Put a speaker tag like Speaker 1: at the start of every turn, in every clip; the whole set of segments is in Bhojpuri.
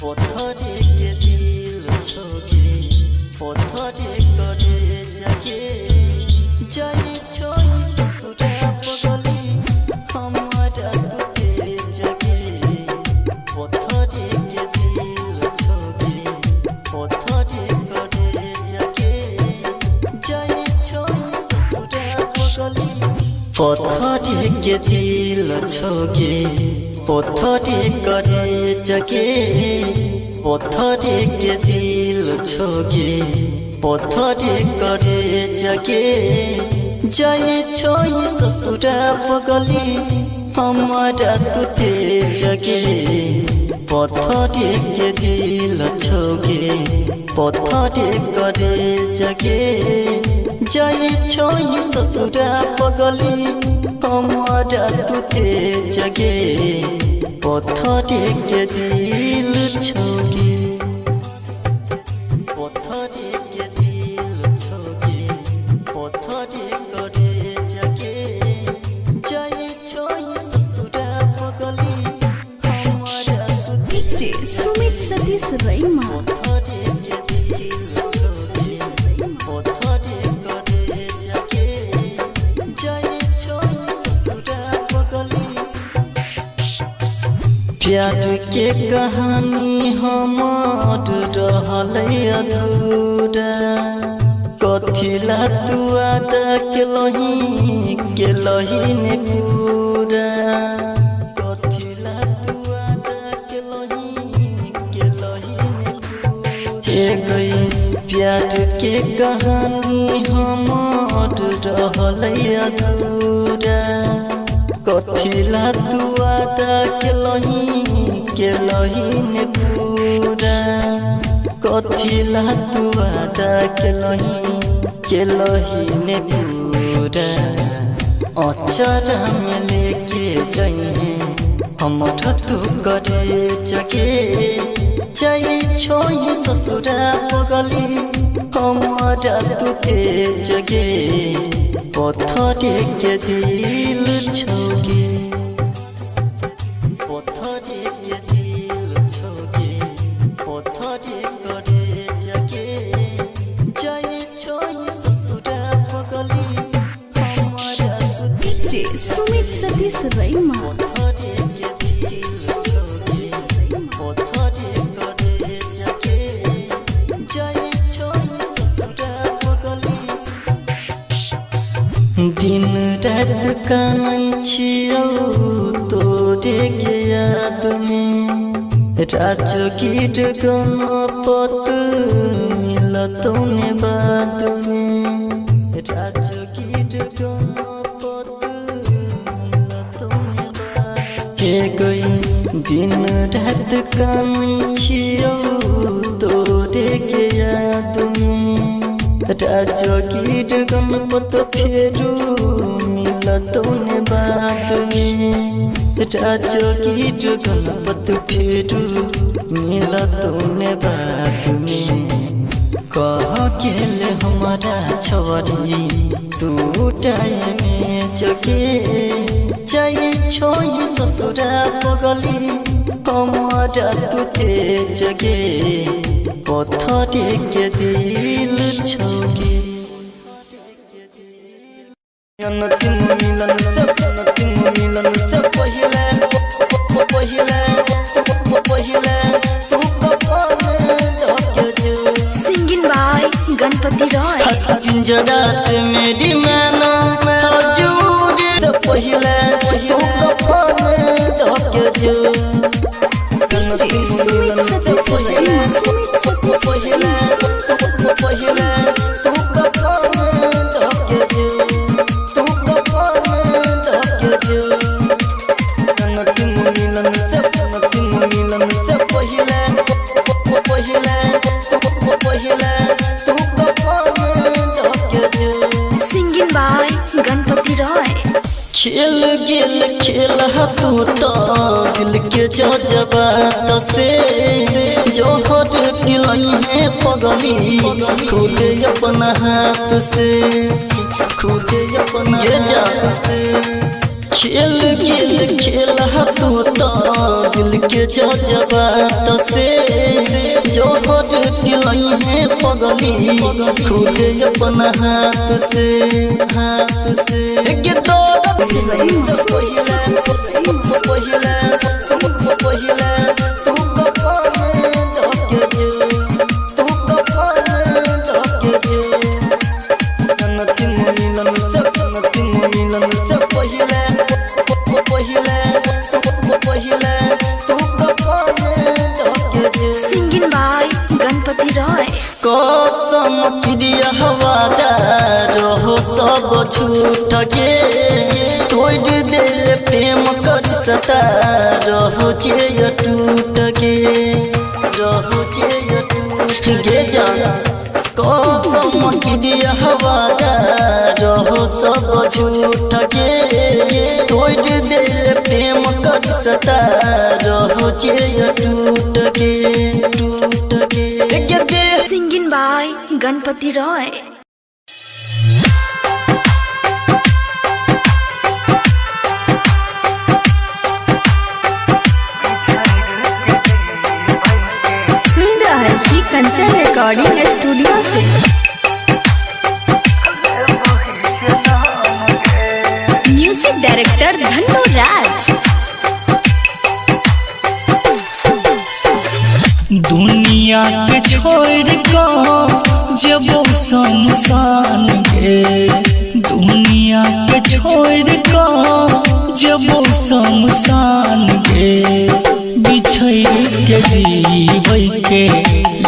Speaker 1: पत्थरे के दिल छोगे पत्थरे करे जाके जाए छोई ससुरा पगली हमारा तुते जगे पत्थरे के दिल छोगे पत्थरे करे जाके जाए छोई ससुरा पगली पत्थरे के दिल छोगे पत्थरे करे जगे पत्थरे के दिल छोगे पत्थरे करे जगे जाए छोई ससुरा पगली हमारा तुते जगे पत्थरे के दिल छोगे पत्थरे करे जगे जाए छोई ससुरा पगली हमारा तुते जगे पत्थरे के दिल छोगे पत्थरे के दिल छोगे पत्थरे करे जगे जाए छोई ससुरा पगली हमारा
Speaker 2: डीजे सुमित सतीश रैमा
Speaker 1: पत्थरे के दिल छोगे पत्थरे करे जगे जाए छोई ससुरा पगली प्यार के कहानी हमार रहल अधूरा कथिला तू आदा के लही ने पूरा कथिला तू आदा के लही ने पूरा गई प्यार के कहानी हमार रहल अधूरा कथिला तू आदा के लही ने पूरा कथिला तू आदा के लही ने पूरा अचारा में लेके जाइए हमर तू करे जगे जाए छोई ससुरा पगली हमारा तुते जगे पत्थरे के दिल छोगे पत्थरे के दिल छोगे पत्थरे करे जगे जाए छोई ससुरा पगली हमारा
Speaker 2: डीजे सुमित सतीश रैमा
Speaker 1: पत्थरे के दिल छोगे पत्थरे करे जगे जाए छोई ससुरा पगली दिन रात कानै छियौ तोरे के याद में राजगीर गणपत मिलतौ ने बाद में राजगीर गणपत मिलतौ ने बाद के गई दिन रात कानै छियौ तोरे के याद में राजगीर गणपत फेरू मिलतौ ने बात में राजगीर गणपत फेरू मिलतौ ने बात में कह गेल हमारा छोरी तू टाइम में जगे जाए छोई ससुरा पगली हमारा तुते जगे पत्थरे के दिल छोगे अंतिम मिलन से पहिले तू कफन धके जो
Speaker 2: सिंगिंग बाय गणपति रॉय
Speaker 1: पिंजरा से मेरी मैना हजूर से पहिले तू कफन धके जो
Speaker 2: डीजे सुमित सतीश रैमा
Speaker 1: पहिले तू कफन धके जो तू कफन धके जो अंतिम मिलन से पहिले तू कफन धके जो
Speaker 2: सिंगिंग बाय गणपति रॉय
Speaker 1: खेल गेल खेल तू तो दिल के जज्बात से जोहर पिलई है पगली खुद अपना हाथ से खुद अपना जात से खेल गेल खेला तू तो दिल के जज्बात से जोहर पिलई है पगली खुले अपना हाथ से के दौड़त पहिले तू कफन धके जो तू कफन धके जो मिलन से पहिले तू कफन धके जो
Speaker 2: सिंगिंग बाय गणपति रॉय।
Speaker 1: कसम क्रिया हवादार हो सब छूट गे तोड़ दिल प्रेम कर सता रहो जे टूट गे रहो जे टूट गे जाना कसम क्रिया हवादार हो सब छूट गे तोड़ दिल प्रेम कर सता रहो जे टूट गे
Speaker 2: सिंगिंग बाय गणपति रॉय।
Speaker 3: सुन रहा है कि कंचन रिकॉर्डिंग स्टूडियो से।
Speaker 2: म्यूजिक डायरेक्टर धन्नो राज।
Speaker 4: दुनिया के छोड़ को जब संसान के दुनिया के छोड़ को जब संसान के बिछड़ के जीवै के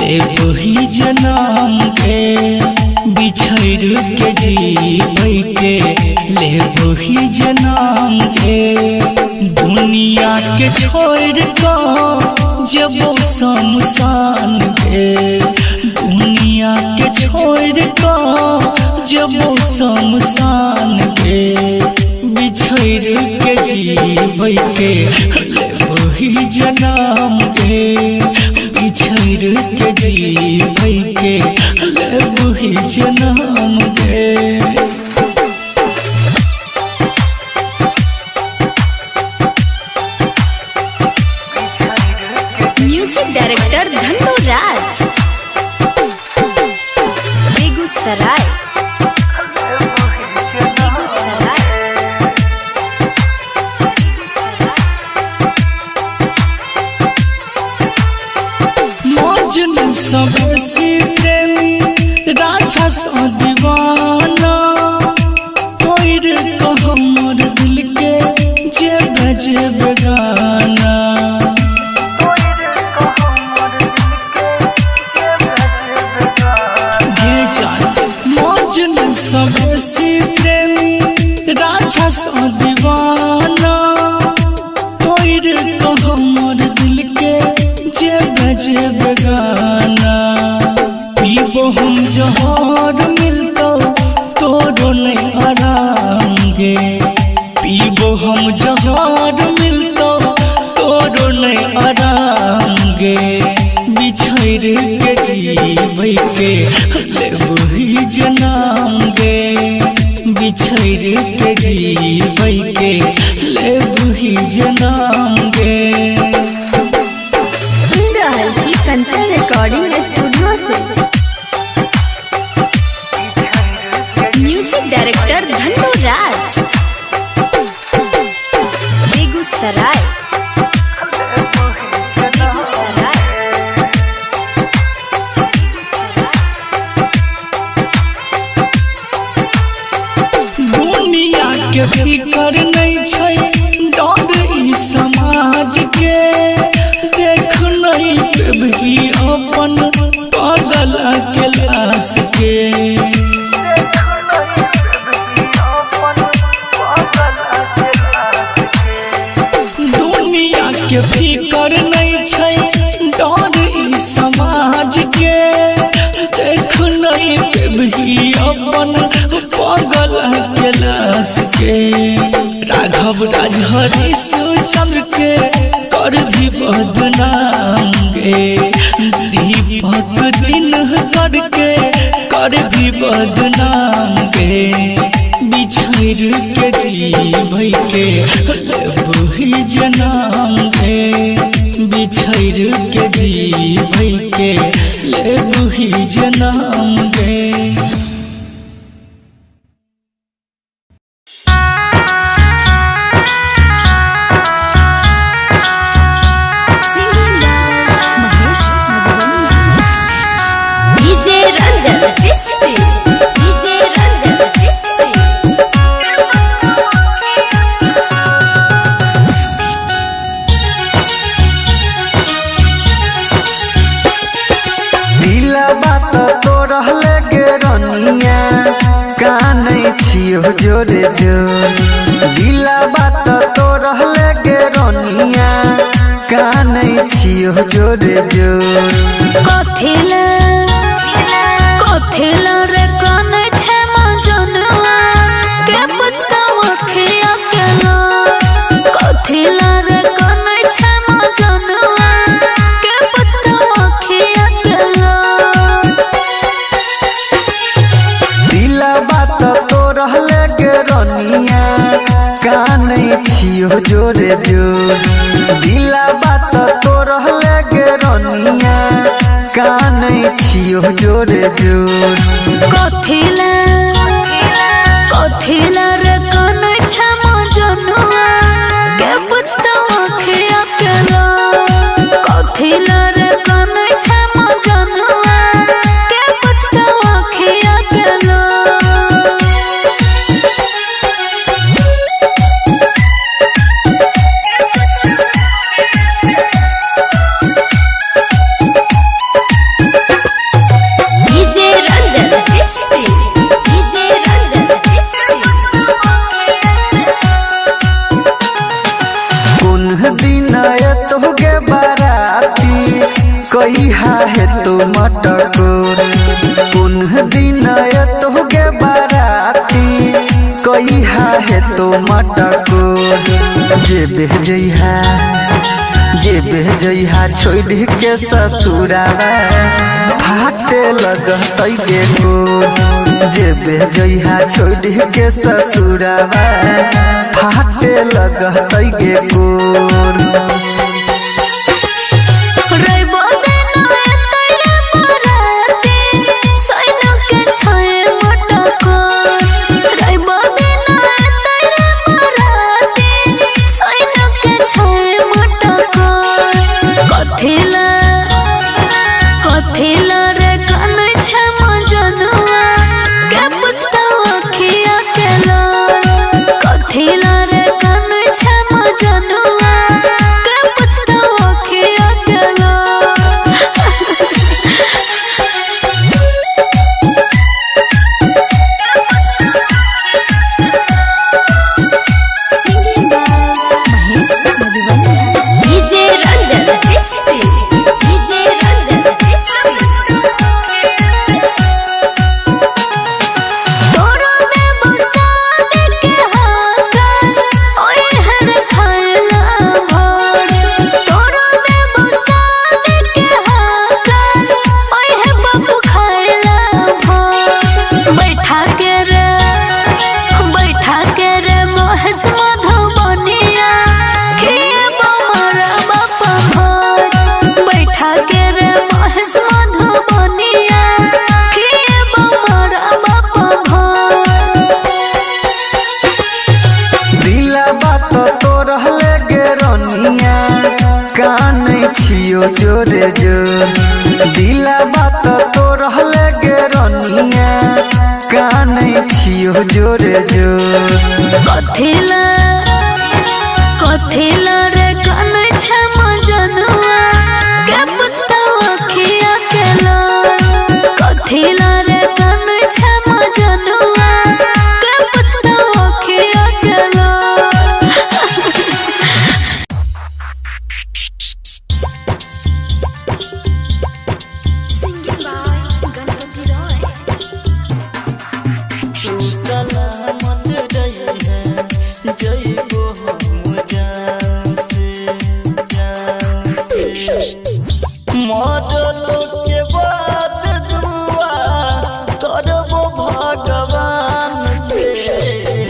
Speaker 4: ले वही जन्म के बिछड़ के जीवै के ले वही जन्म के दुनिया के छोड़ को जब शमशान के दुनिया के छोड़ को जब शमशान के बिछड़ के जीवै के ले वही जन्म के बिछड़ के जीवै के ले वही जन्म के।
Speaker 2: म्यूजिक डायरेक्टर धन्नो राज। बेगूसराय
Speaker 4: मौजन सबसे प्रेमी राजा सा दीवाना कोई रे हमर दिल के जे बजे बेगाना मौजन सबसे प्रेमी राजा सा दीवाना कोई रे हमर दिल के जे बजे बेगाना पीबो हम जहर मिलतो तोरो नहीं आराम गे पीबो हम जहर मिलतो तोरो नहीं आराम गे बिछड़ के जीवै के ले वही जन्म गे बिछड़ के जीवै के ले वही जन्म गे।
Speaker 3: सुन रहा है कि कंचन रिकॉर्डिंग स्टूडियो से।
Speaker 2: म्यूजिक डायरेक्टर धन्नो राज। बेगूसराय
Speaker 4: दुनिया के फिकर नहीं छै डर ई समाज के देख नहीं पेबही अपन पागल के लाश के दुनिया के फिकर नहीं छै डर ई समाज के देख नहीं पेबही अपन पागल के लाश के राघव राजहरी चंद्र के कर भी बदनाम गे दीपक दिन करके कर भी बदनाम गे बिछड़ के जीवै के लेबही जनाम गे बिछड़ के जीवै के लेबही जनाम गे
Speaker 1: जोरे जोर दिला बात तो रहले गे रोनिया कानै छियो जोरे जोर
Speaker 3: कथिला रे कानै छै मजनुआ के पुछतावा खिया केला कथिला रे कानै छै मजनुआ के पुछतावा खिया केला
Speaker 1: दिला बात तो रहले गे रोनिया कानै छियो जोरे जोर दिला बात तो रहले गे रोनिया कानै छियो जोरे जोर
Speaker 3: कथिला रे कानै छै मजनुआ के पुछतावा खिया केला कथिला रे कानै छै मजनुआ के पुछतावा खिया केला
Speaker 1: कहिया है तो मटकोर पुनः दिन तो गे बाराती कहिया है तो मटकोर जे बेजइहा छोड़ के ससुरावा फाटे लगतै गे कोर जे बेजइहा छोड़ के ससुरावा फाटे लगतै गे कोर
Speaker 3: कथिला रे कानै छै मजनुआ के पुछतावा खिया केला कथिला रे कानै छै मजनुआ के पुछतावा खिया केला
Speaker 1: जोरे जोर दिला बात तो रहले गे रोनिया कानै छियो जोरे जोर
Speaker 3: कथिला रे कानै छै मजनुआ के पुछतावा खिया केला कथिला रे कानै छै मजनुआ के पुछतावा खिया केला
Speaker 1: मरलो के बाद दुआ करबो भगवान से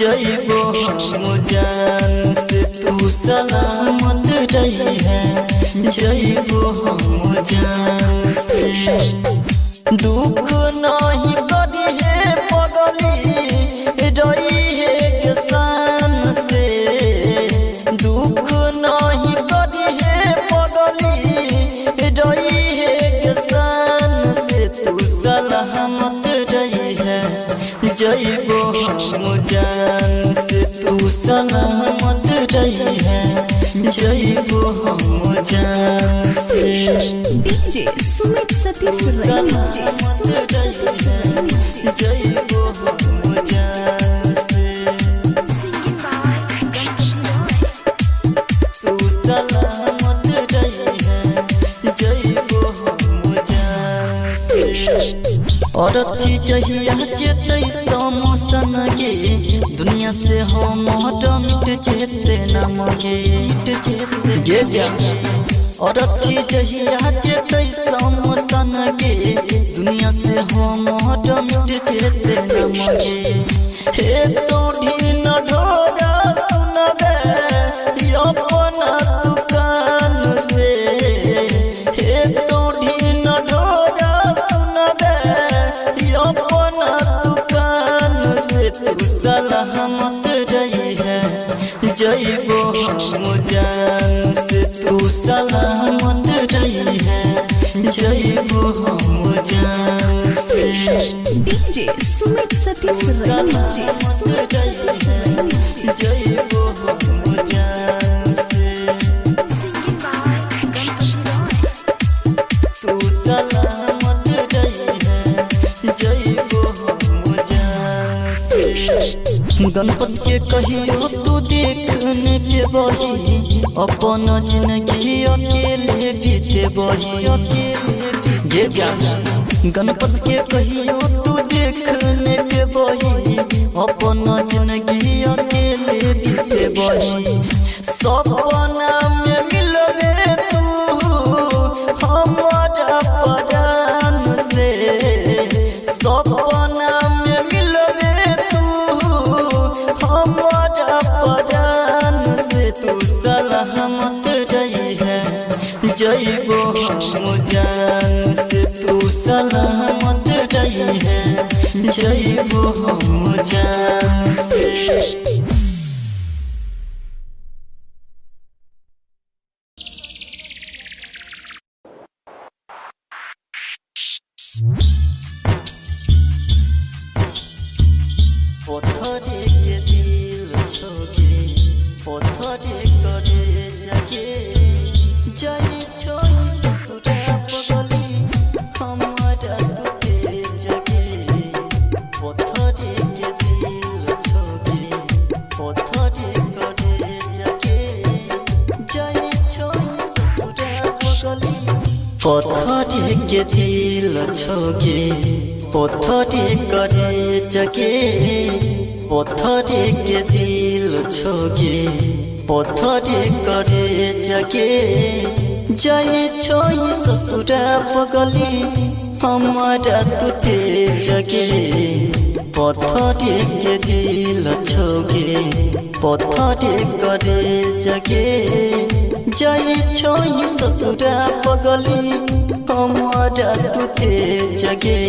Speaker 4: जइबो हम जान से तू सलामत रही है जइबो हम जान से दुख नहीं करी है पगली रही है शान से दुख नहीं करी है पगली रही है शान से तू सलामत रही है जइबो हम जान से तू सलामत रही है जइबो हम जान से
Speaker 2: डीजे सुमित सतीश
Speaker 4: सलामत रही है जइबो हम जान से तू सलामत रही है जइबो हम जान से और थी चाहिए चेते समसन गे दुनिया से हम मिट चेते नाम गे गे जा और थी चाहिए चेते समसन गे दुनिया से हम मिट चेते नाम गे हे तो ढीन ढोरा सुनबे अपना दुकान से हे तो ढीन ढोरा सुनबे अपना दुकान से तू सलामत रही है जइबो हम जान से तू सलामत रही है जइबो हम जान से
Speaker 2: डीजे सुमित सतीश
Speaker 4: सलामत रही है जइबो हम जान से तू सलामत रही है जइबो हम जान से गणपत के कहियो तू देखने पे बही अपन जिंदगी अकेले बीते बही अकेले गे जा गणपत के कहियो तू देखने पे बही अपन जिंदगी अकेले बीते बही सपना में मिलबे तू हमारा परान से सपना में मिलबे तू हमारा परान से तू सलामत रही है जइबो हम जान से तू सलामत रही है जइबो हम जान से पत्थरे के दिल छोगे पत्थरे करे जगे जाई छोई ससुरा पगली हमारा तुके जगे पत्थरे के दिल छोगे पत्थरे करे जगे जाई छोई ससुरा पगली पत्थरे के दिल छोगे पत्थरे करे जगे पत्थरे के दिल छोगे पत्थरे करे जगे जाए छोई ससुरा पगली हमारा तुते जगे पत्थरे के दिल छोगे पत्थरे करे जगे जाए छोई ससुरा पगली हमारा तुते जगे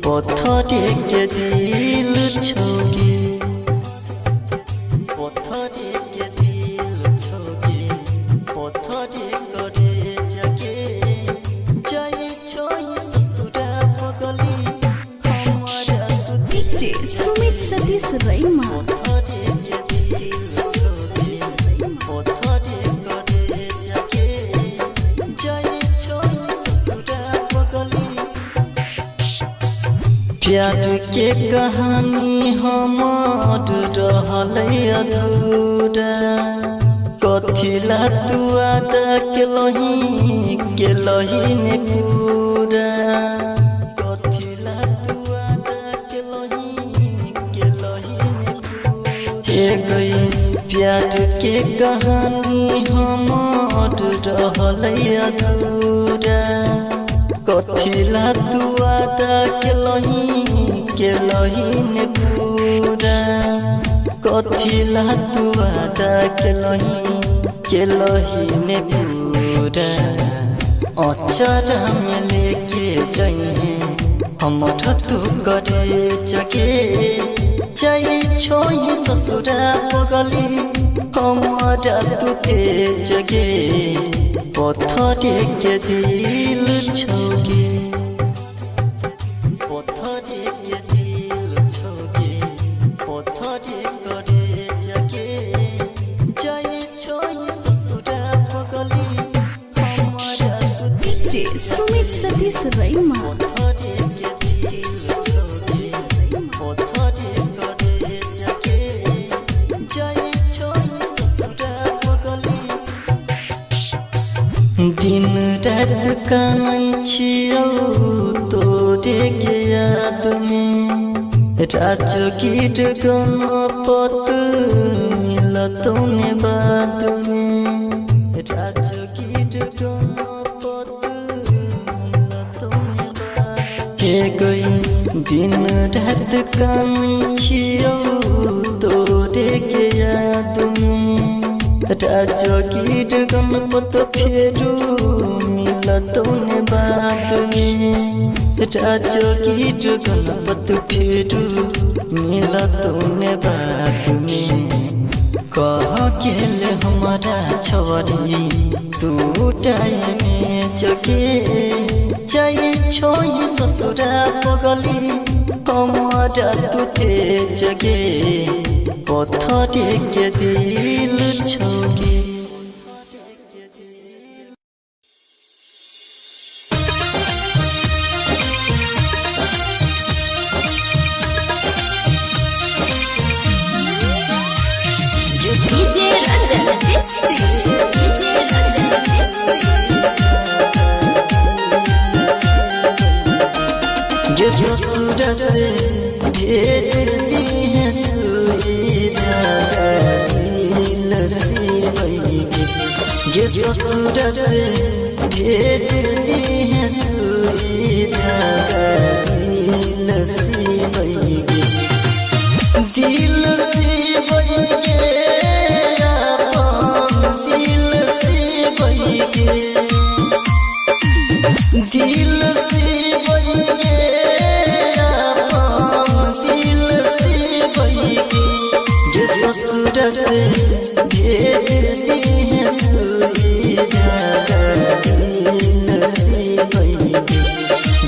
Speaker 4: पत्थरे के दिल छोगे पत्थरे के दिल छोगे पत्थरे करे जगे जाए छोई ससुरा पगली हमारा
Speaker 2: डीजे सुमित सतीश रैमा
Speaker 4: पत्थरे के दिल छोगे पत्थरे करे जगे जाए छोई ससुरा पगली प्यार के कहानी हमार रहल अधूरा कथिला तू आदा के लही ने पूरा कथिला तू आदा के लही ने पूरा गई प्यार के कहानी हमार रहल अधूरा कथिला तू आदा के के लहीन पूरा कथिला तू वादा के लहीन पूरा अचारा में लेके जाइए हमठ तू करे जगे जाई छोई ससुरा पगली हमारा तू ते जगे पत्थरे के दिल छोगे पत्थरे के दिल छोगे पत्थरे करे जगे जाई छोई ससुरा पगली हमारा तू
Speaker 2: डीजे सुमित सतीश रैमा
Speaker 4: पत्थरे के दिल छोगे पत्थरे करे जगे जाई छोई ससुरा पगली दिन रात कामै छियौ तोरे के याद में राजगीर गणपत मिलतौ ने बाद में राजगीर गणपत मिलतौ ने बाद के गई दिन रात कामै छियौ तोरे के याद में राजगीर गणपत फेरू मिलतौ ने बाद में राजगीर गणपत फेरू मिलतौ ने बाद में कह गेल हमारा छवरी तू टाइम में जगे जाई छोई ससुरा पगली हमारा तू ते जगे पत्थरे के दिल छोगे
Speaker 3: डीजे रंजन
Speaker 4: ये ससुर से भेजती है सुविधा दिल से वही ये ससुर से भेजती है सुविधा दिल से वही दिल से वही अपन दिल से वही दिल से वही ये ससुर से भेजती है सुविधा दिल से वही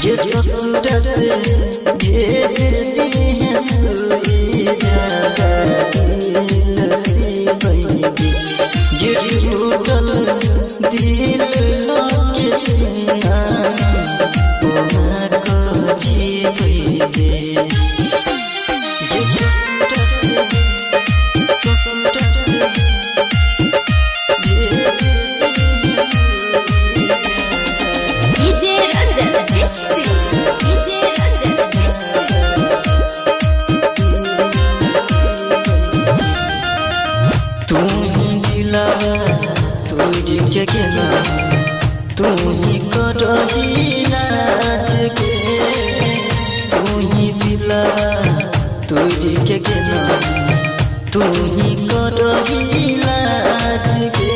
Speaker 4: ये ससुर से भेजती है सुविधा दिल से वही ये टूटल दिल के सीना को जी दे
Speaker 3: डीजे रंजन
Speaker 4: तू ही दिलावा तोरी के गेला तू ही करही लाज के तू ही दिलावा तोरी के गेला तू ही करही लाज के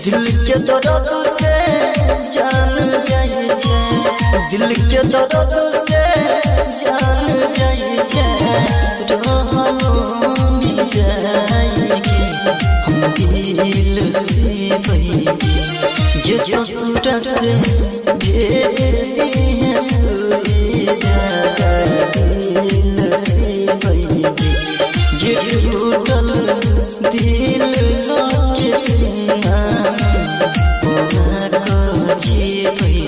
Speaker 4: दिल के दर्द से जान जाई छे दिल के दर्द से जान जाई छे रहलो मिल जाएगी हम दिल से वही ये ससुर से भेजती है सुविधा दिल से वही ये टूटल दिल के सीना को जी वही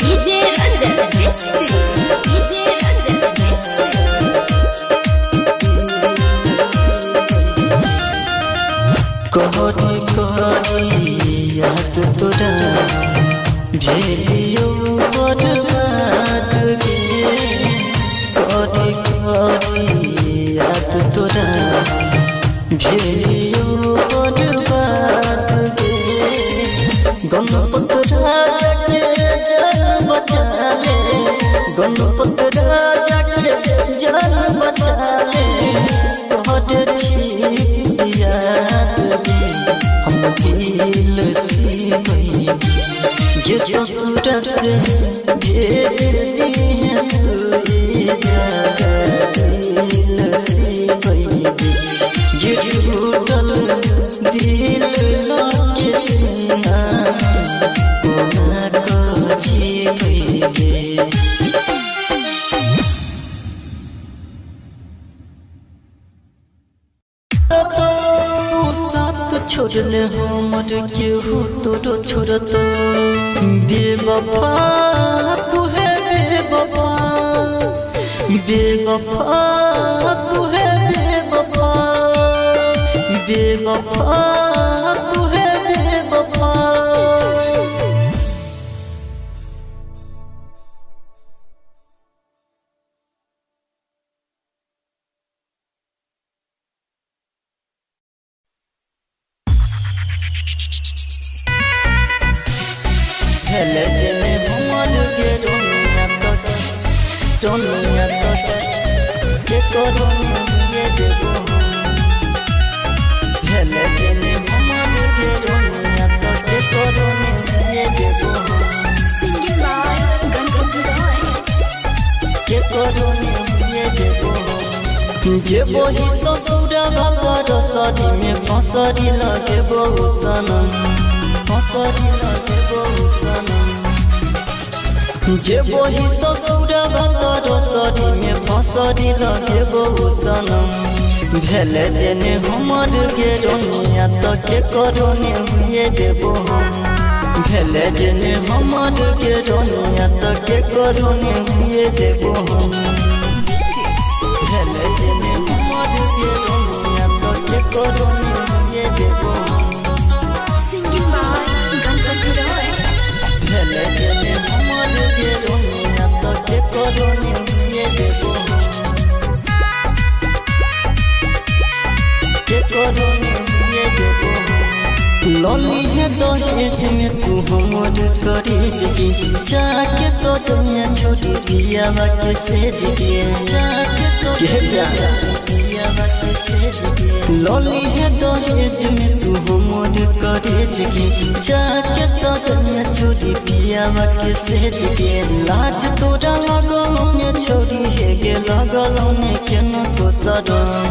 Speaker 3: डीजे रंजन
Speaker 4: कहरी कहरी याद तोरा भेलियो बर्बाद गे कहरी कहरी याद तोरा भेलियो बर्बाद गे गणपत राजा के जान बचा ले गणपत राजा के जान बचा ले कहत छी याद गे हम दिल से जे ससुर से भेट दिए सुइया दिल से जे टूटल दिल के सीना कोना को जीवे छोड़ले हमर केहू तोरो छोड़त बेवफा तू है बेवफा बेवफा तू है बेवफा बेवफा तू है बेवफा हेले जने हमर के रोनिया तो के करो ये देबो हेले जने हमर के रोनिया तो के करो ये देबो
Speaker 2: सिंगिंग बाय गणपत रॉय।
Speaker 4: के करो ये देबो जे बोही ससुरा बातर सरी में फसरी लगे बहु सनम फसरी लगे बहु सनम जे बोही ससुरा बातर सरी में फसरी लगे बहु सनम भेले जेने हमर के रोनिया तो के करोने हुए देबो हम भेले जेने हमर के रोनिया तो के करोने हुए देबो हम भेले जेने हमर के रोनिया तो के करोने हुए देबो
Speaker 2: सिंगिंग बाय गणपत रॉय।
Speaker 4: भेले जेने हमर के रोनिया तो के करोने हुए देबो के करोने हुए देबो लौली है दहेज में तू हमर करेज की जाके सजनिया छोड़ी दिया के सेज के जाके सजनिया दिया के सेज के लौली है दहेज में तू हमर करेज की जाके सजनिया छोड़ी दिया के सेज के लाज तोरा लगल ने छोड़ी है गे लगल ने केना को सरम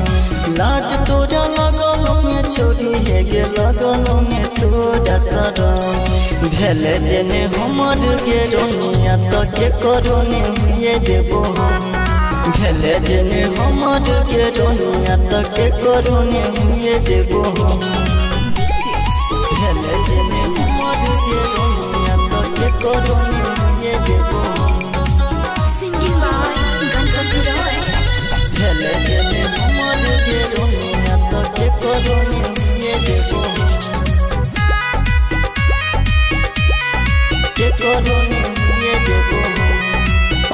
Speaker 4: लाज तोरा लगल ने छोड़ी है गे लगल ने तोरा सरम भेले जेने हमर के रोनिया तो के करोने हुए देबो हम भेले जेने हमर के रोनिया तो के करोने हुए देबो हम भेले जेने हमर के रोनिया तो के करोने हुए देबो
Speaker 2: सिंगिंग बाय गणपत रॉय।
Speaker 4: भेले जेने हमर के रोनिया तो के करोने हुए देबो के करोने हुए देबो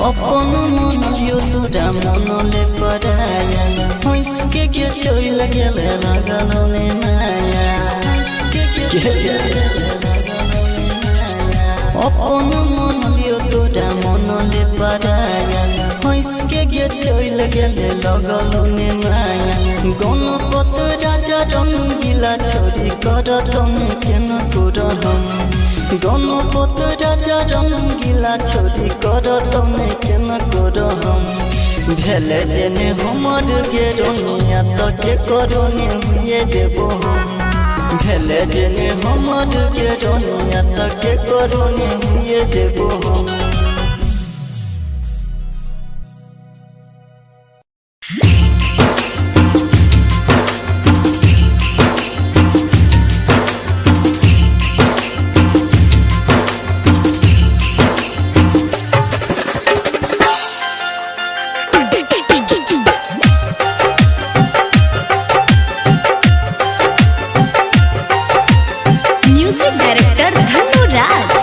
Speaker 4: अपन मन लियो तोरा मन ले पराया हंस के चोइल गेल लगल ने माया हंस के चोइल अपन मन लियो तोरा मन ले पराया हंस के चोइल गेल लगल ने माया गणपत राजा रंगीला छोरी करत में केना करम गणपत राजा रंगीला छोरी करत में केना करम भेले जेने हमर के रोनिया तो के करोने हुए देबो हम भेले जेने हमर के रोनिया तो के करोने हुए देबो हम
Speaker 2: म्यूजिक डायरेक्टर धनु राज।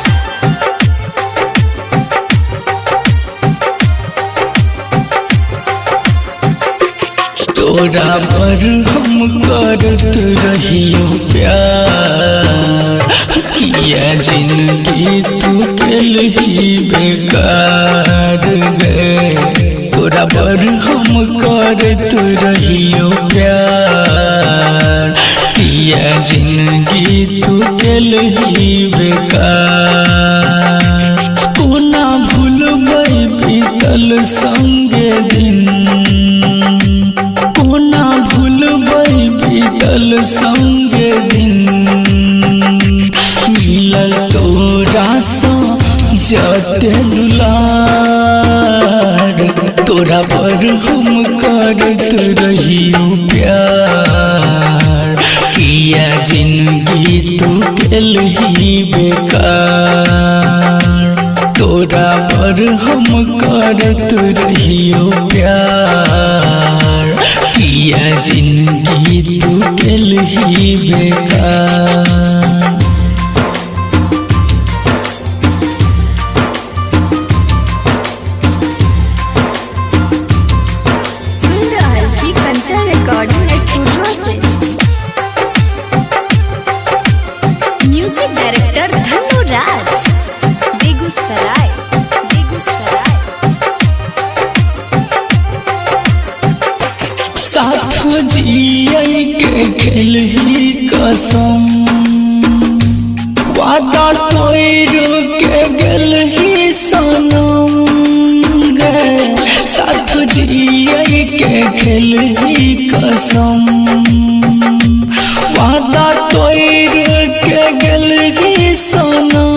Speaker 5: तोरा पर हम करत रहियो प्यार, किया जिंदगी तू केल ही बेकार गे। तोरा पर हम करत रहियो प्यार, किया जिंदगी तू केल ही बेकार। कोना भूलबै बीतल संगे दिन, कोना भूलबै बीतल संगे दिन, मिलल तोरा सँ जते दुलार। तोरा पर हम करत रहियो प्यार, किया जिंदगी तू केल ही बेकार। तोरा पर हम करत रहियो प्यार, किया जिंदगी तू केल ही बेकार।
Speaker 2: म्यूजिक डायरेक्टर धनु राज, बेगूसराय।
Speaker 5: साथ जियै के खेल ही कसम, वादा तोड़ के गेल ही सनम गे। साथ जियै के खेल ही कसम, वादा तोड़ के गेल ही सनम।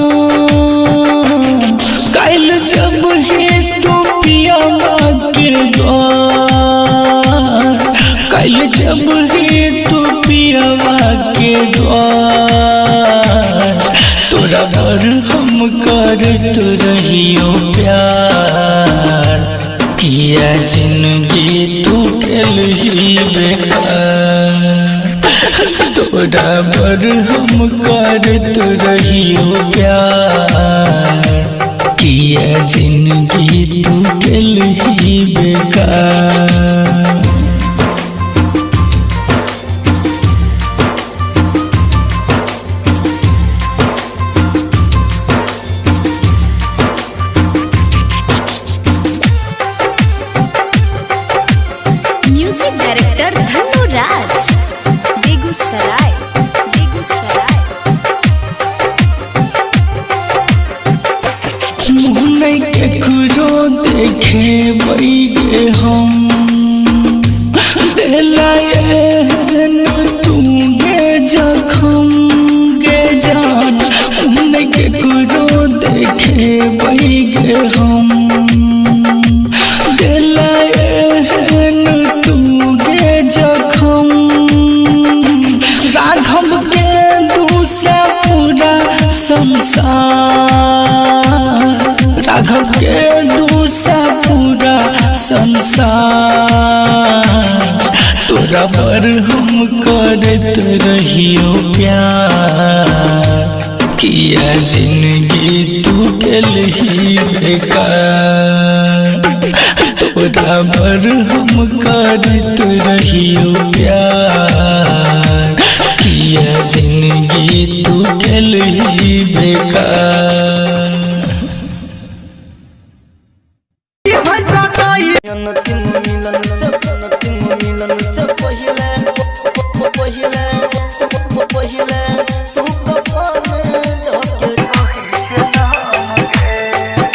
Speaker 5: काल जब ही तू पिया के द्वार, काल जब ही तू पिया के द्वार। तोरा पर हम करत रहियो प्यार, किया जिंदगी तू केल ही बेकार। तोरा पर हम करत रहियो प्यार, किया जिंदगी तू केल ही बेकार।
Speaker 2: म्यूजिक डायरेक्टर धनु राज, बेगूसराय।
Speaker 5: मुँह केकरो देखे बैगे हम, दिलायन तू गे जखम गे जान। मुँह केकरो देखे बैगे हम, दिलायन तू गे जखम। राघव के दूसरा पूरा संसार, राघव के दूसरा पूरा संसार। तोरा पर हम करत रहियो प्यार, किया जिंदगी तू केल ही बेकार। तोरा पर हम करत रहियो प्यार, किया जिंदगी तू केल ही बेकार।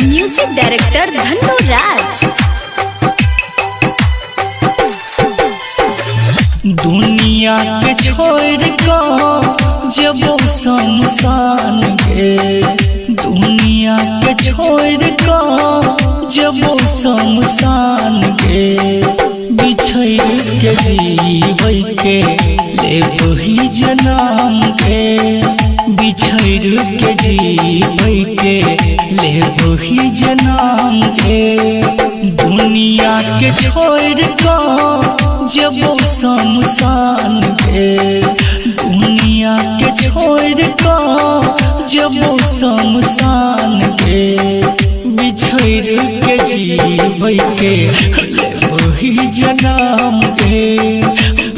Speaker 2: म्यूजिक डायरेक्टर धनु राज।
Speaker 5: दुनिया के छोड़ को जब शमशान गे, दुनिया के छोड़ को जब शमशान गे। बिछड़ के जीवै के लेबो ही जनम के, बिछड़ के जीवै के लेबो ही जनम के। दुनिया के छोड़ को जब शमशान गे, दुनिया के छोड़ को जब शमशान गे। बिछड़ के जीवै के लेबो ही जनाम गे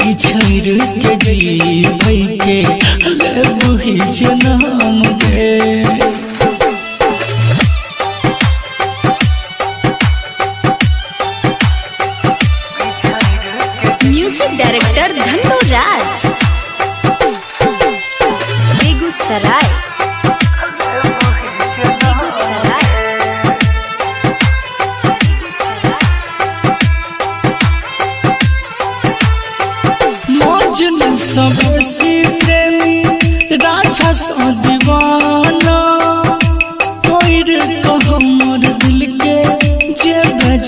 Speaker 5: बिछड़ के जीबै के लेबू ही जनाम गे।
Speaker 2: म्यूजिक डायरेक्टर धन्नो राज, बेगूसराय।
Speaker 5: मौजन सबसे प्रेमी राजा सा दीवाना कोई रे कहो मोर दिल के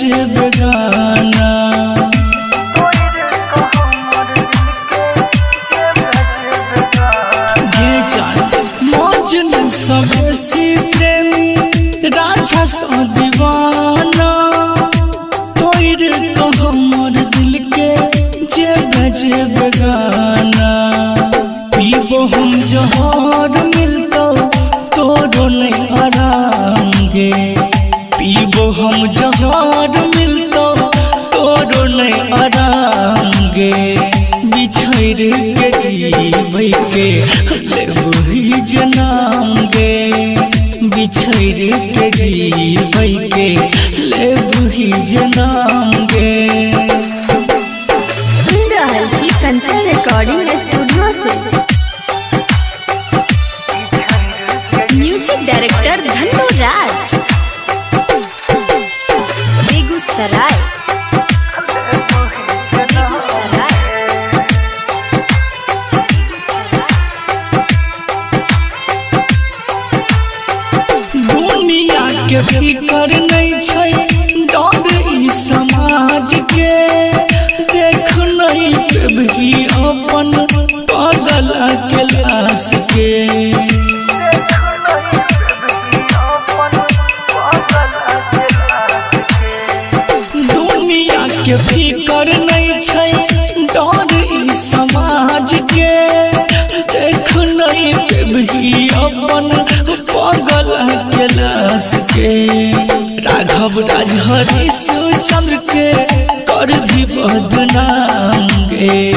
Speaker 5: जे बेगाना। मौजन सबसे प्रेमी राजा सा दीवाना कोई रे कहो मोर दिल के जे बेगाना। पीबो हम जहर मिलतो तोरो नहीं आराम गे। पीबो हम जहर मिलतो तोरो नहीं आराम गे। बिछड़ के जीबै के लेबू ही जनाम गे। बिछड़ के जीबै के लेबू ही जनाम गे।
Speaker 3: सुन रहल छी कंचन रिकॉर्डिंग स्टूडियो से।
Speaker 2: म्यूजिक डायरेक्टर धन्नो राज, बेगूसराय।
Speaker 5: दुनिया के फिकर नहीं छै डर ई समाज के। देख नहीं पेबही अपन पागल के लाश के। दुनिया के फिकर नहीं छै डर ई समाज के। देख नहीं पेबही अपन पागल के लाश के। राघव राजहरी चंद्र के कर भी बदनाम गे।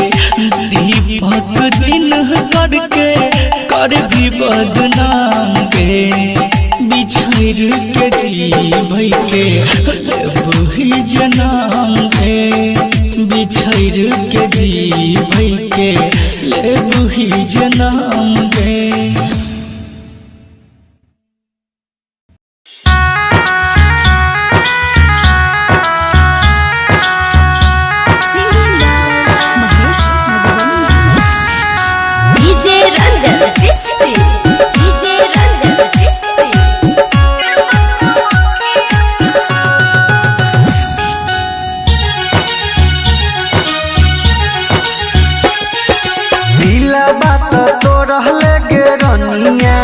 Speaker 5: दीपक दिन करके कर भी बदनाम गे। बिछड़ के जीबै के लेबू ही जनाम गे। बिछड़ के जीबै के लेबू ही जनाम गे।
Speaker 2: DJ Ranjan despair, DJ Ranjan despair.
Speaker 1: दिला बात तो रहले गे रनिया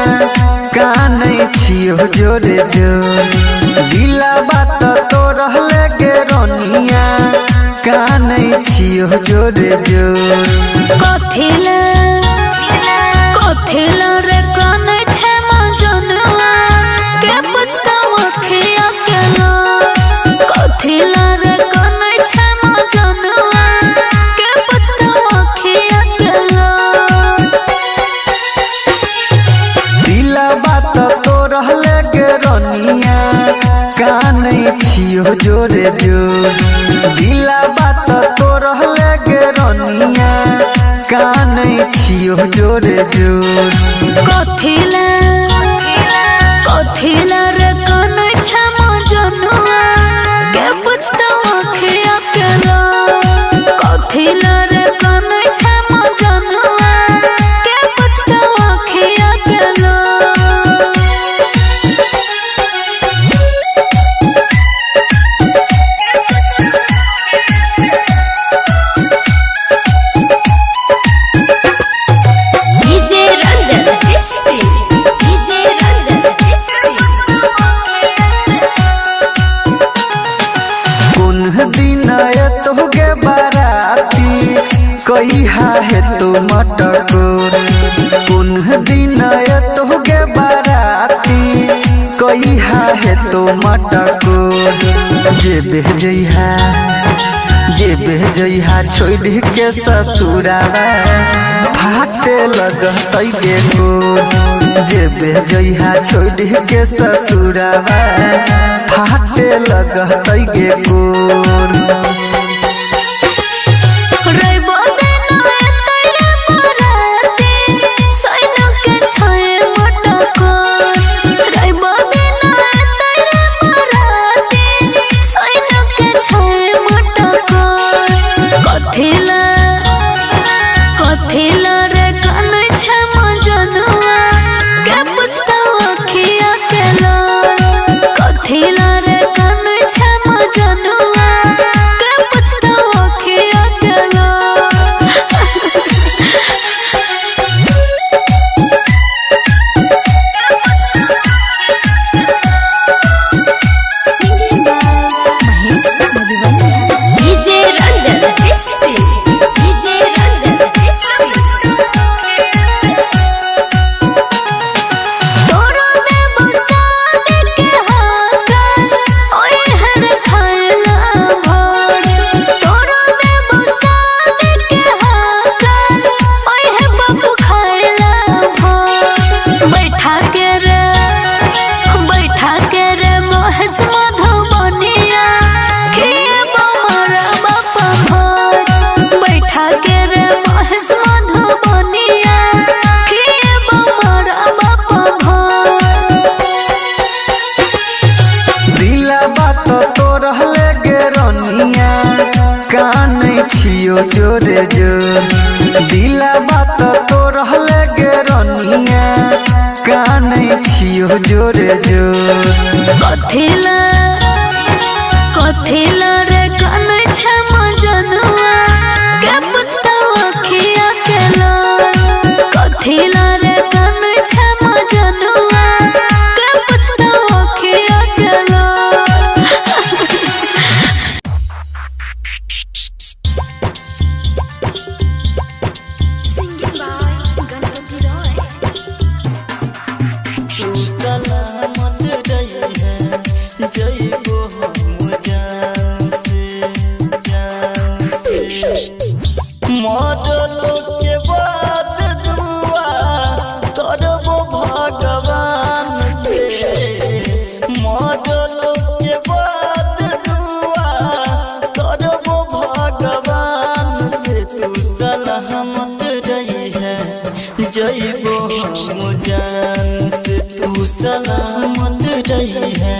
Speaker 1: कानै छियो जोरे जोर। दिला बात तो रहले गे रनिया कानै छियो जोरे जोर।
Speaker 2: कथिला कथिला रे काने छे मजनुआ के पछतावा खिया केला। कथिला रे काने छे मजनुआ के पछतावा खिया केला।
Speaker 1: दिला बात तो रहले गे रनिया कानै छियो जोरे जोर। दिला बात तो रहले गे रनिया कानै छियो जोरे जोर।
Speaker 2: कथिला कथिला रे काने छे मजनुआ के पछतावा खिया केला। कथिला रे काने छे मजनुआ के पछतावा खिया केला। DJ Ranjan despair, DJ Ranjan despair.
Speaker 1: कुन दिन तो गे बाराती कहिहा है तो मटकोर। कुन दिन तो गे बाराती कहिहा है तो मटकोर। जे बेजइहा जेबे जइहा छोड़ के ससुरावा फाटे लगतै गे गोर जेबे जइहा छोड़ के ससुरावा फाटे लगतै गे गोर जोरे जोर दिला बात तो रहले गे रनिया कानै छियो जोरे जोर
Speaker 2: कथिला रे कानै छ मजनुआ के पुछता अखिया के लोर कथिला रे कानै छ मजनुआ के पुछता अखिया के लोर
Speaker 4: जइबो हम जान से मरलो के बाद दुआ करबो भगवान से मरलो के बाद दुआ करबो भगवान से तू सलामत रही है जइबो हम जान से तू सलामत रही है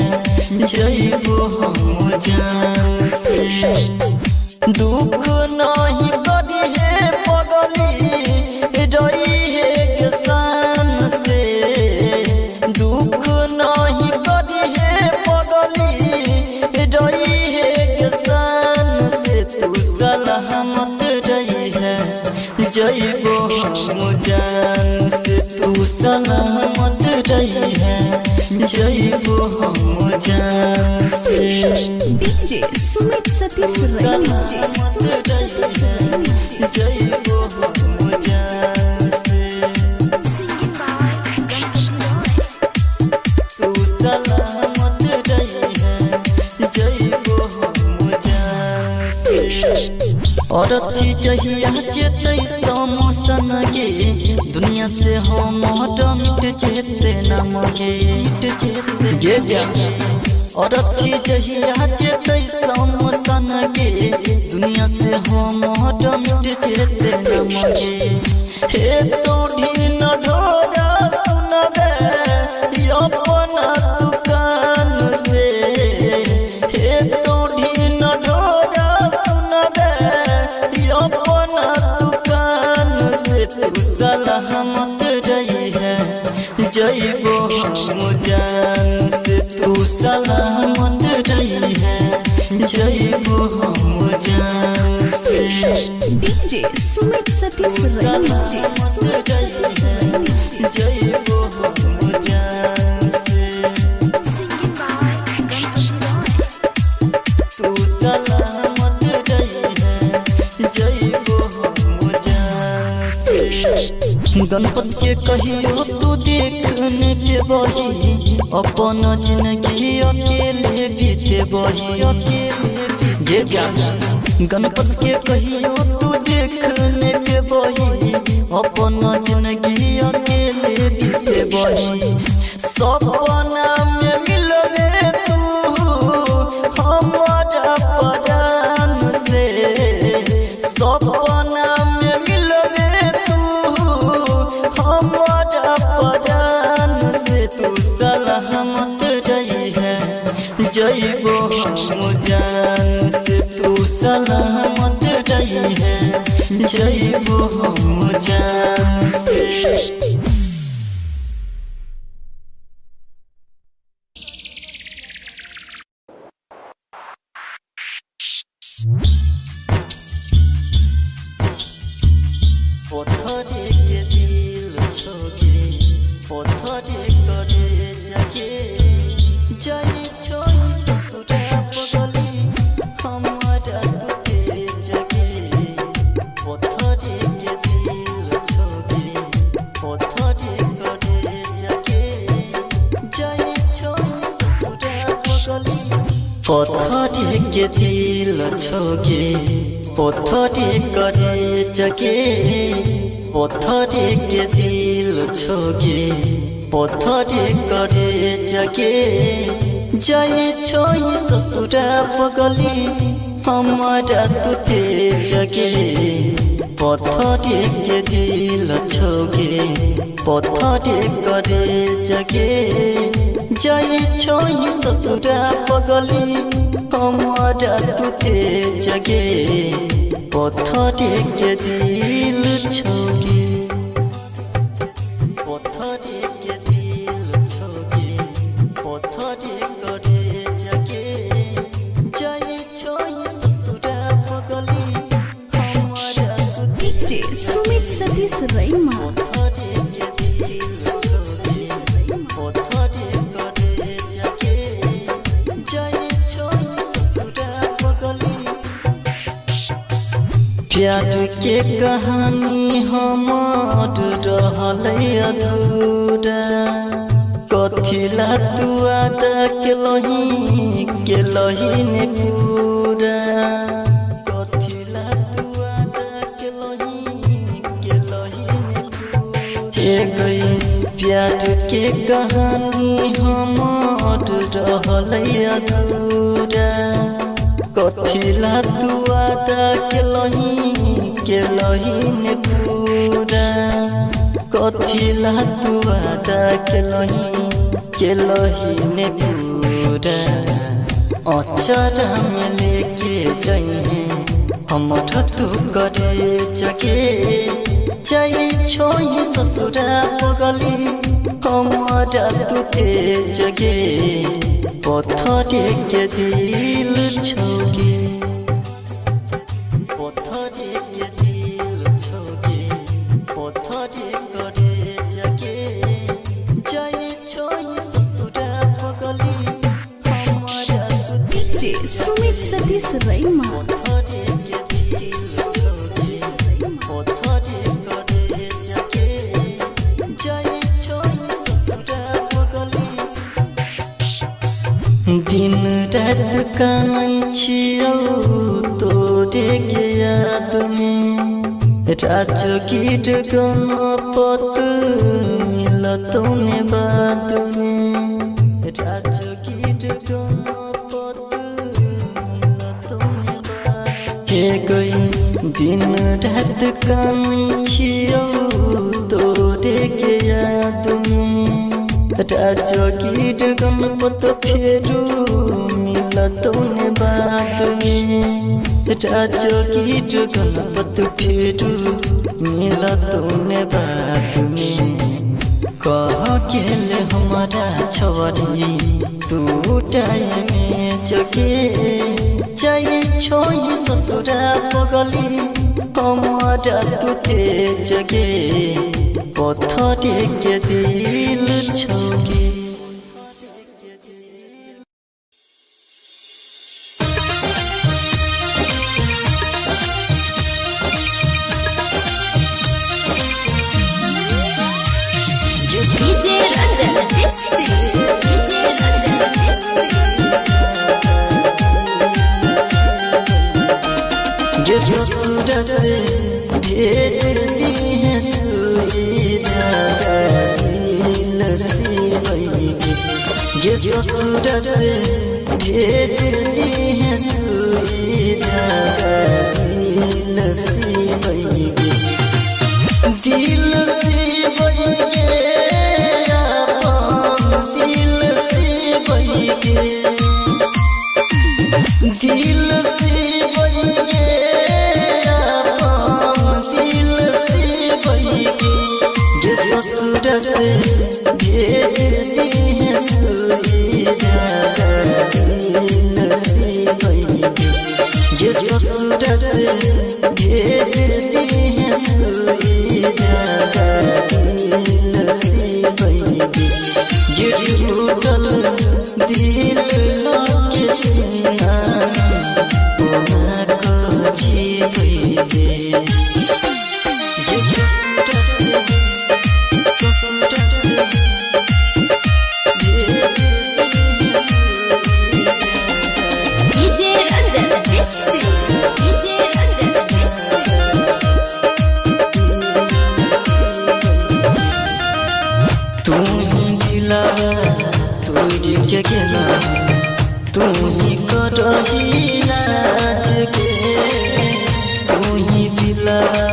Speaker 4: जइबो हम जान से दुख नहीं करी है पगली रही है किसान से दुख नहीं करी है पगली रही है किसान से तू सलामत रही है जइबो हम जान से तू सलामत रही है जइबो हम जान से
Speaker 2: डीजे सुमित सतीश
Speaker 4: सलामत रही है जइबो हम जान से तू सलामत रही है जइबो हम जान से औरती जहिया जेतै समसन गे दुनिया से हम मिट जेते नाम गे मिट जेते गे जा औरती जहिया जेतै समसन गे दुनिया से हम मिट जेते नाम गे हे तो ढीन ढोरा सुनबे अपना दुकान से हे तो ढीन ढोरा सुनबे अपना दुकान से तू सलामत रही है जइबो हम जान से तू सलामत रही है जइबो हम जान से
Speaker 2: डीजे सुमित सतीश
Speaker 4: सलामत रही है जइबो हम जान से तू सलामत रही है जइबो हम जान से गणपत के कहियो तू देखने पे बही अपन जिंदगी अकेले बीते बही अकेले गे जा गणपत के कहियो तू देखने के बही अपन जिंदगी अकेले बीते बही सपना में मिलबे तू हमारा परान से सपना में मिलबे तू हमारा परान से तू सलामत रही है जइबो हम जान से तू सलामत रही है जइबो हम जान से। पत्थरे के दिल छोगे पत्थरे करे जगे जाई छोई ससुरा पगली हमारा तुके जगे पत्थरे के दिल छोगे पत्थरे करे जगे जाई छोई ससुरा पगली पत्थरे के दिल छोगे पत्थरे करे जगे पत्थरे के दिल छोगे पत्थरे करे जगे जाए छोई ससुरा पगली हमारा तुते जगे पत्थरे के दिल छोगे पत्थरे करे जगे जाए छोई ससुरा पगली हमारा तुते जगे पत्थरे के दिल छोगे पत्थरे के दिल छोगे पत्थरे करे जगे जाए छोई ससुरा पगली हमारा
Speaker 2: डीजे सुमित सतीश रैमा
Speaker 4: पत्थरे के दिल छोगे पत्थरे करे जगे जाए छोई ससुरा पगली प्यार के कहानी हमार रहल अधूरा कथिला तू आदा के लही ने पूरा कथिला तू आदा के लही ने पूरा गई प्यार के कहानी हमार रहल अधूरा कथिला तू आदा के लही ने पूरा कथिला तू आदा के लही ने पूरा अचारा में लेके जाइए हमर तू करे जगे जाई छोई ससुरा पगली हमारा तुते जगे पत्थरे के दिल छोगे पत्थरे के दिल छोगे पत्थरे करे जगे जाई छोई ससुरा पगली हमारा
Speaker 2: डीजे सुमित सतीश रैमा
Speaker 4: पत्थरे के दिल छोगे पत्थरे करे जगे जाई छोई ससुरा पगली दिन रात कानै छियौ तोरे के याद में राजगीर गणपत मिलतौ ने बाद में राजगीर गणपत मिलतौ ने बाद हे गई दिन रात कानै छियौ तोरे के याद में राजगीर गणपत फेरू मिलतौ ने बाद में राजगीर गणपत फेरू मिलतौ ने बाद में कह गेल हमारा छवरी तू टाइम में जगे जाई छोई ससुरा पगली हमारा तुते जगे पत्थरे के दिल छोगे
Speaker 2: डीजे रंजन
Speaker 4: ये ससुर से भेजती है सुविधा नसीब ये ससुर से भेजती है सुविधा नसीब दिल से बइगे अपन दिल से बइगे दिल से बइगे अपन दिल से बइगे ये ससुर से भेजती है सुविधा नसीब ये ससुर से भेजती है सुविधा नसीब ये टूटल दिल के सीना को जीवे ये ससुर से
Speaker 2: DJ Ranjan SP DJ Ranjan SP
Speaker 4: तू ही दिलावा तोड़ के गेला तू ही करही लाज के तू ही दिलावा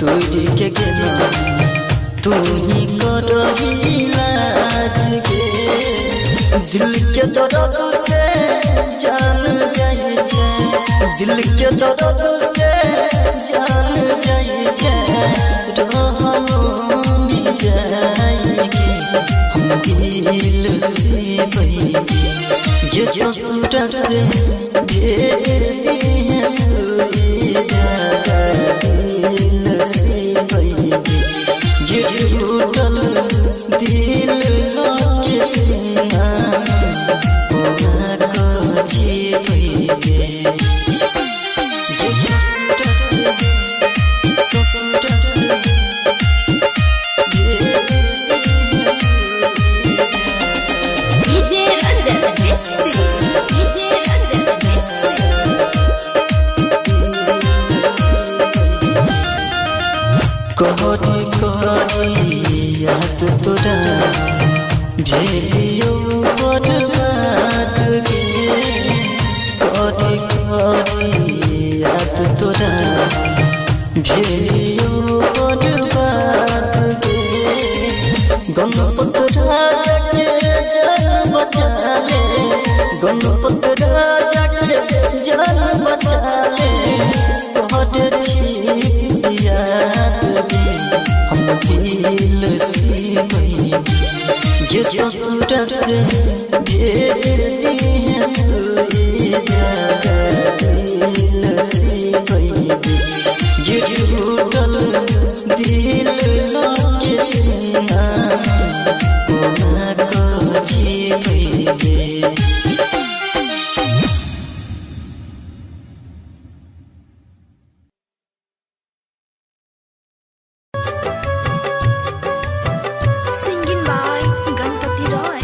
Speaker 4: तोड़ के गेला तू ही करही लाज के दिल के दर्द से जान जाए छे दिल के दर्द से जान जाए छे रहलो नि जाएगी हम दिल से बहेगी ये ससुर से भेजती है सुविधा नसीब ये टूटल दिल के सीना को जीवे ये ससुर से
Speaker 2: DJ Ranjan SP DJ Ranjan SP
Speaker 4: कोहरी कोहरी याद तोरा भेलियो बर्बाद के कोहरी कोहरी याद तोरा भेलियो बर्बाद के गणपत राजा के जान बचा ले गणपत राजा के जान बचा ले तोहर छी याद हम दिल से बहेगी ये ससुर से भेजती है सुविधा नसीब ये टूटल दिल के सीना को जीवे
Speaker 2: सिंगिंग बाय गणपति रॉय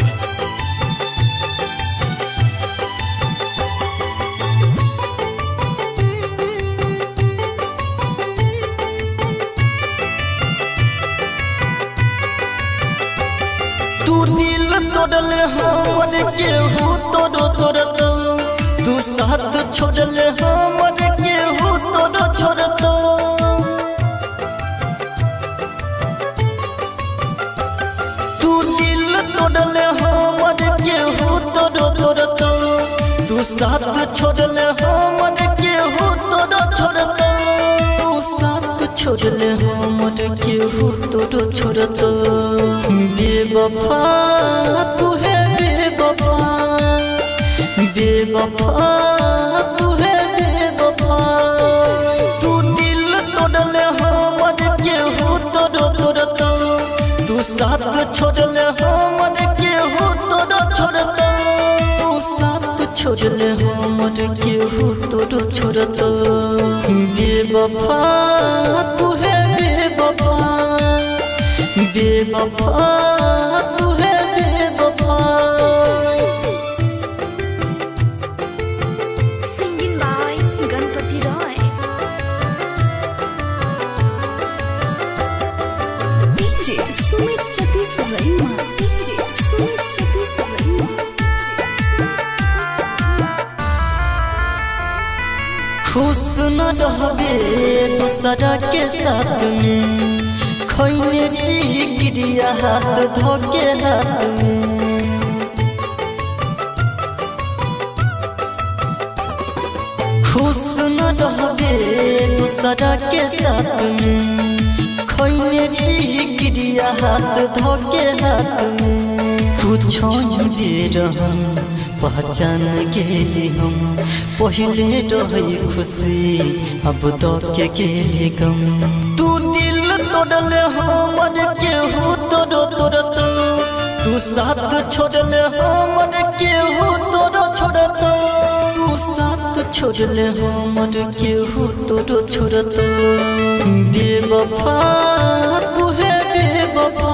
Speaker 4: तू दिल तोड़ल हमर केहू तोड़ो तोड़तो तू साथ छोड़ल हमर केहू तोड़ो छोड़तो तू दिल तोड़ल हमर केहू तोड़ो तोड़तो तू साथ छोड़ल हमर केहू तोड़ो छोड़तो तू साथ छोड़ल हमर केहू तोड़ो छोड़तो बेवफा तू है बेवफा बेवफा तू है बेवफा तू दिल तोड़ल हमर केहू तोड़ो तोड़तो तू साथ छोड़ल हमर केहू तोड़ो छोड़तो तू साथ छोड़ल हमर केहू तोड़ो छोड़तो बेवफा तू है बेवफा बेवफा तू है बेवफा
Speaker 2: सिंगिंग बाय गणपति रॉय
Speaker 4: खुश न रहबे दूसरा के साथ में खैने गिरिया हाथ धोके हाथ में खुश न रहबे दूसरा के साथ में खैने गिरिया हाथ धोके हाथ में तू छोड़बे रहम पहचान गेली हम पहले रही खुशी अब तो के गेली गम तू दिल तोड़ले हमर केहू तोड़ो तोड़त तू साथ छोड़ले हमर केहू तोड़ो छोड़त तू साथ छोड़ले हमर केहू तोड़ो छोड़त बेवफा तू है बेवफा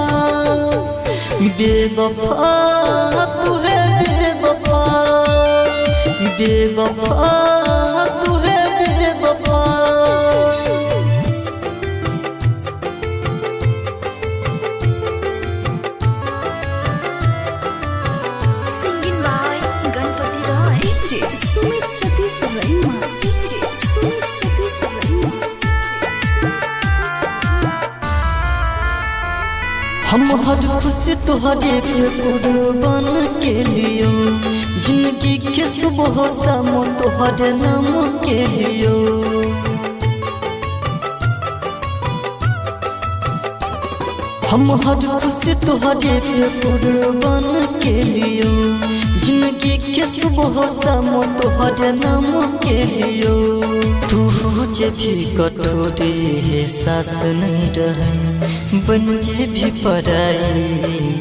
Speaker 4: बेवफा तू है बेवफा बेवफा तू है बेवफा
Speaker 2: Singing by Ganpati Roy.
Speaker 3: DJ Sumit Satish Rema. DJ Sumit Satish Rema.
Speaker 4: हम हर खुशी तुहरे पे कुर्बान के लियो जिंदगी के सुबह शाम तुहरे नाम के लियो हम हर खुशी तुहरे पे कुर्बान के लियो जिंदगी के सुबह शाम तुहरे नाम के लियो तू जे भी कठोरे है सास नहीं रहे बन जे भी पराई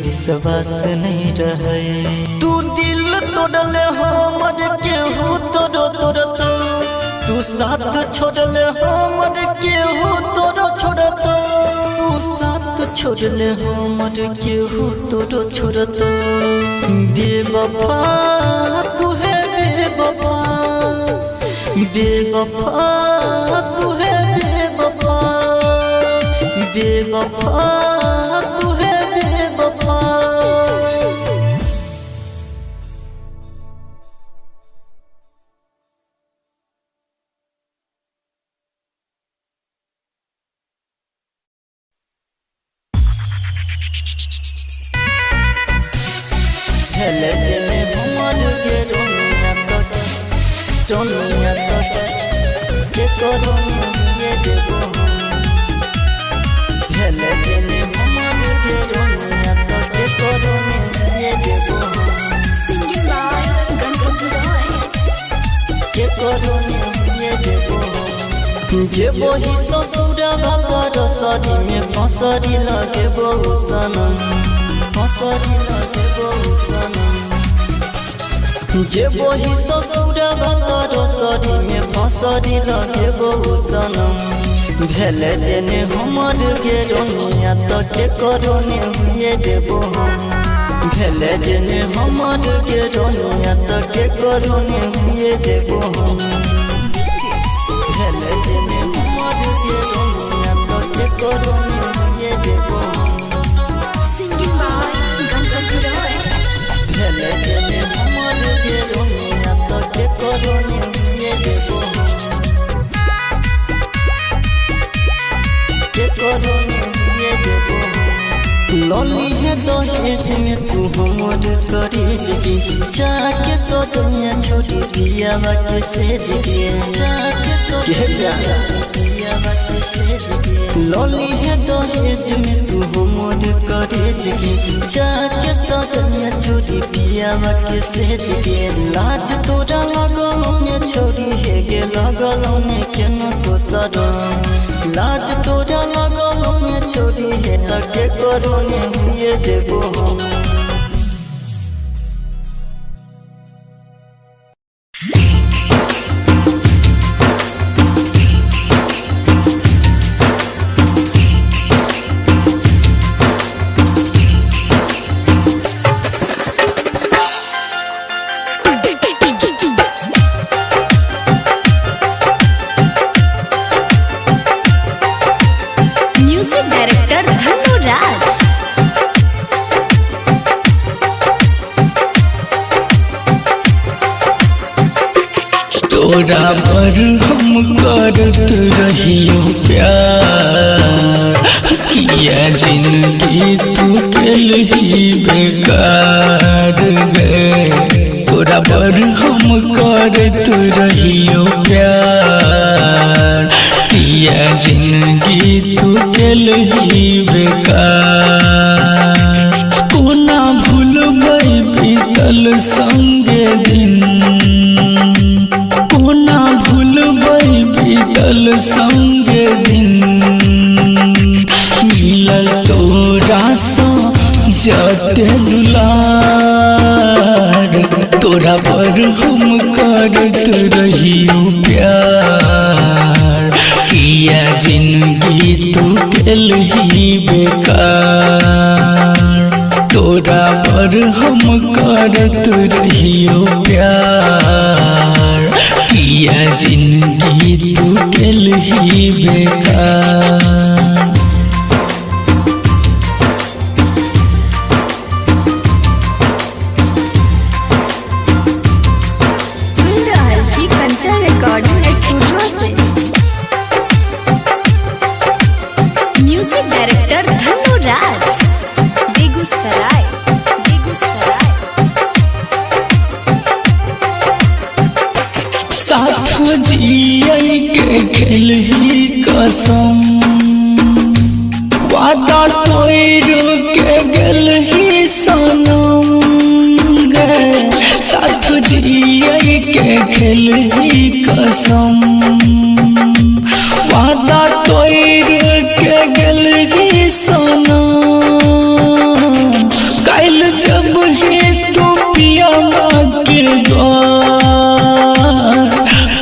Speaker 4: विश्वास नहीं रहे तू दिल तोड़ले हमर केहू तोड़ो तोड़त तू साथ छोड़ले हमर केहू तोड़ो छोड़त तू साथ छोड़ले हमर केहू तोड़ो छोड़त बेवफा तू है बेवफा बेवफा तू है बेवफा बेवफा तू है बेवफा हेले जने हमर के रोनिया तक के करो ये देबो हेले जने हमर के रोनिया तक के करो ये देबो
Speaker 2: Singing by Ganpati Roy.
Speaker 4: के करो ये देबो जे बोही ससुरा भतर सरी में फसरी लगे बहु सनम फसरी लगे बहु सनम जे बोही ससुरा भतर सरी में फसरी लगे बहु सनम भेले जेने हमर के रोनिया तक के करोने हुए देबो हम भेले जेने हमर के रोनिया तक के करोने हुए देबो हम भेले जेने हमर के रोनिया तक के करोने हुए देबो हम
Speaker 2: Singing by Ganpati Roy.
Speaker 4: भेले जेने हमर के रोनिया तक के करोने हुए देबो हम के करोने हुए देबो हम लौली है दहेज में तू हमर करेज की जाके सोचनिया छोड़ी पियावा के सेज के जाके सोचनिया पियावा के सेज के लौली है दहेज में तू हमर करेज की जाके सोचनिया छोड़ी पियावा के सेज के लाज तोरा लगलो ने छोड़ी है गे लगलो ने केनो को सदम लाज तोरा लगलो ने छोड़ी है तक के करो ने हुए देबो हम
Speaker 2: Music director Dhanu Raj.
Speaker 5: तोरा पर हम करत रहियो प्यार किया जिंदगी तू केल ही बेकार गए। तोरा पर हम करत रहियो प्यार किया जिंदगी तू केल ही बेकार। कोना भूलबै बीतल संगे दिन, कोना भूलबै बीतल संगे दिन। मिलल तोरा सँ जते दुलार, तोरा पर हम करत रहियो प्यार किया जिंदगी तू केल ही बेकार। तोरा पर हम करत रहियो प्यार किया जिंदगी तू केल ही बेकार।
Speaker 3: सुन रहल छी कंचन रिकॉर्डिंग स्टूडियो से।
Speaker 2: म्यूजिक डायरेक्टर धनु राज, बेगूसराय।
Speaker 5: साथ जियै के खेल ही कसम, वादा तोड़ के गेल ही सनम गे। साथ जियै के खेल ही कसम, वादा तोड़ के गेल ही सनम। काल जब ही तू पिया के द्वार,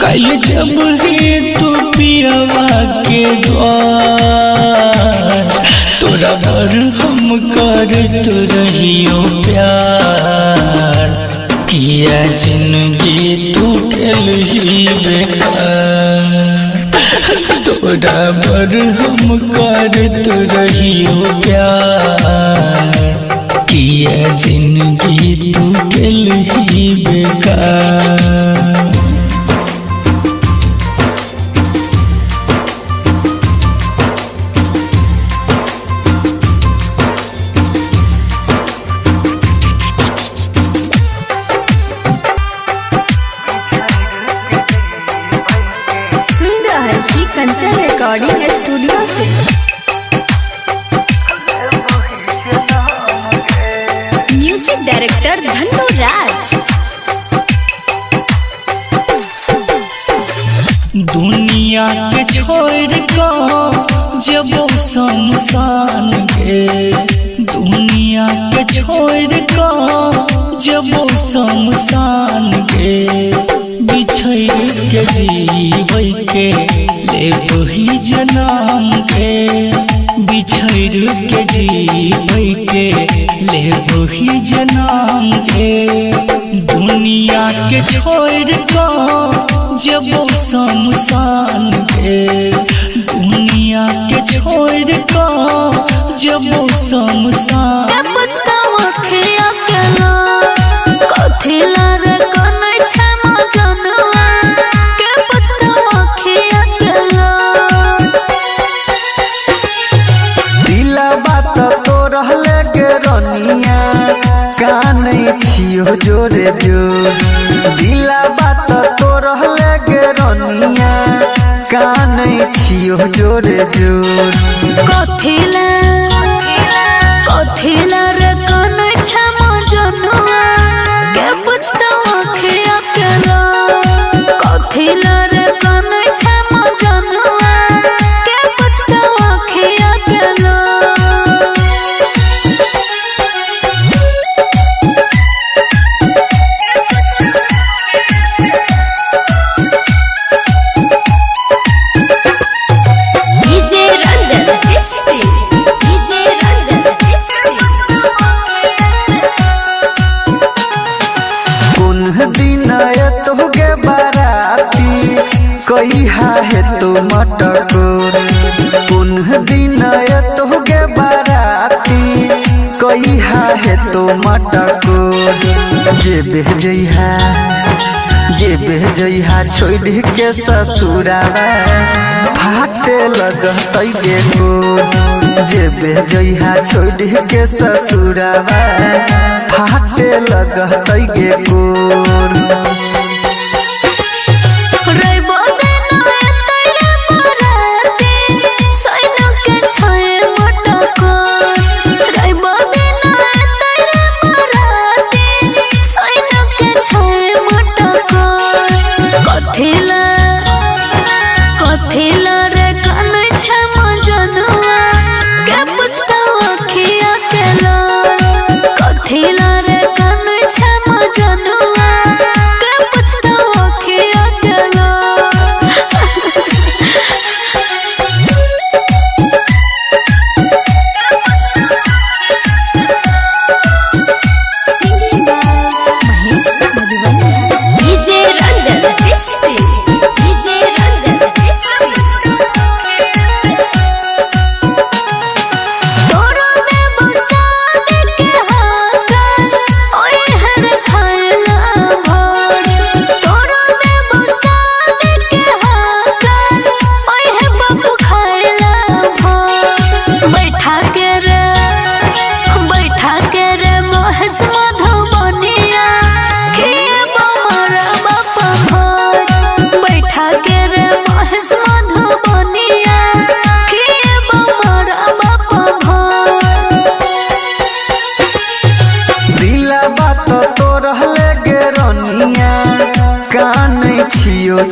Speaker 5: काल जब ही तू पियावा के द्वार। तोरा पर हम करत रहियो प्यार किया जिंदगी तू केल ही बेकार। तोरा पर हम करत रहियो प्यार किया जिंदगी तू केल ही बेकार।
Speaker 3: सुन रहल छी कंचन रिकॉर्डिंग स्टूडियो से।
Speaker 2: म्यूजिक डायरेक्टर धनु राज।
Speaker 5: दुनिया के छोड़ का जब शमशान गे, दुनिया के छोड़ का जब शमशान गे। बिछड़ के जीवै के लेबही जनम के, बिछड़ के जीवै के लेबही जनम के। दुनिया के छोड़ का जब शमशान गे, दुनिया के छोड़ का जब शमशान।
Speaker 6: पछतावा के अकेला कथिला रे कनै छै मजनुआ के पछतावा के अकेला।
Speaker 1: दिला बात तो रहले गे रनिया कानै छियो जोरे जोर। दिला बात तो रहले गे रनिया कानै छियो जोरे जोर।
Speaker 6: कथिला कथिला रे कनै छै मजनुआ के पछतावा के अकेला। कथिला रे कनै छै मजनुआ के पछतावा के अकेला।
Speaker 2: डीजे रंजन किस्ती, डीजे रंजन किस्ती।
Speaker 1: कुन दिन तो गे बाराती कहिया है तो मटको। कुन दिन तो गे बाराती कहिया है तो मटको जे बेजइहा छोड़ के ससुरावा फाटे लगतै गे को जे बेजइहा छोड़ के ससुरावा फाटे लगतै गे को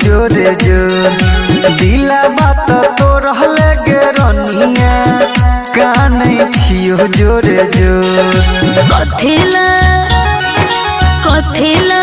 Speaker 1: जोरे जोर दिला बात तो रहले गे रनिया कानै छियो जोरे जोर
Speaker 6: कथिला